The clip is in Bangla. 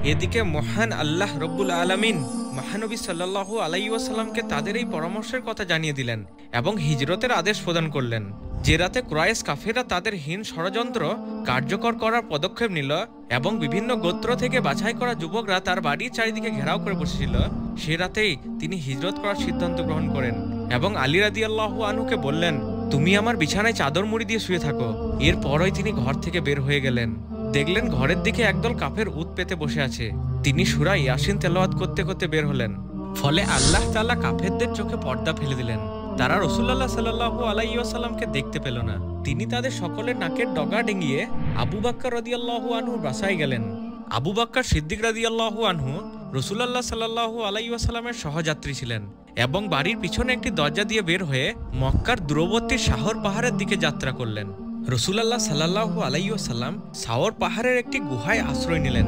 এদিকে মহান আল্লাহ রব্বুল আলামিন মহানবী সাল্লাল্লাহু আলাইহি ওয়াসাল্লামকে তাদের এই পরামর্শের কথা জানিয়ে দিলেন এবং হিজরতের আদেশ প্রদান করলেন। যে রাতে কুরাইশ কাফেররা তাদের হীন ষড়যন্ত্র কার্যকর করার পদক্ষেপ নিল এবং বিভিন্ন গোত্র থেকে বাছাই করা যুবকরা তার বাড়ির চারিদিকে ঘেরাও করে বসেছিল, সে রাতেই তিনি হিজরত করার সিদ্ধান্ত গ্রহণ করেন এবং আলী রাদিয়াল্লাহু আনহুকে বললেন, তুমি আমার বিছানায় চাদর মুড়ি দিয়ে শুয়ে থাকো। এরপরই তিনি ঘর থেকে বের হয়ে গেলেন। দেখলেন ঘরের দিকে একদল কাফের উত পেতে বসে আছে। তিনি সূরা ইয়াসিন তেলাওয়াত করতে করতে বের হলেন। ফলে আল্লাহ তাআলা কাফেরদের চোখে পর্দা ফেলে দিলেন। তারা রাসূলুল্লাহ সাল্লাল্লাহু আলাইহি ওয়াসাল্লামকে দেখতে পেল না। তিনি তাদের সকলের নাকের ডগা ডিঙিয়ে আবু বকর রাদিয়াল্লাহু আনহু বাসায় গেলেন। আবু বকর সিদ্দিক রাদিয়াল্লাহু আনহু রাসূলুল্লাহ সাল্লাল্লাহু আলাইহি ওয়াসাল্লামের সহযাত্রী ছিলেন এবং বাড়ির পিছনে একটি দরজা দিয়ে বের হয়ে মক্কার দূরবর্তী শাহর পাহাড়ের দিকে যাত্রা করলেন। রাসূলুল্লাহ সাল্লাল্লাহু আলাইহি ওয়াসাল্লাম সাওর পাহাড়ের একটি গুহায় আশ্রয় নিলেন।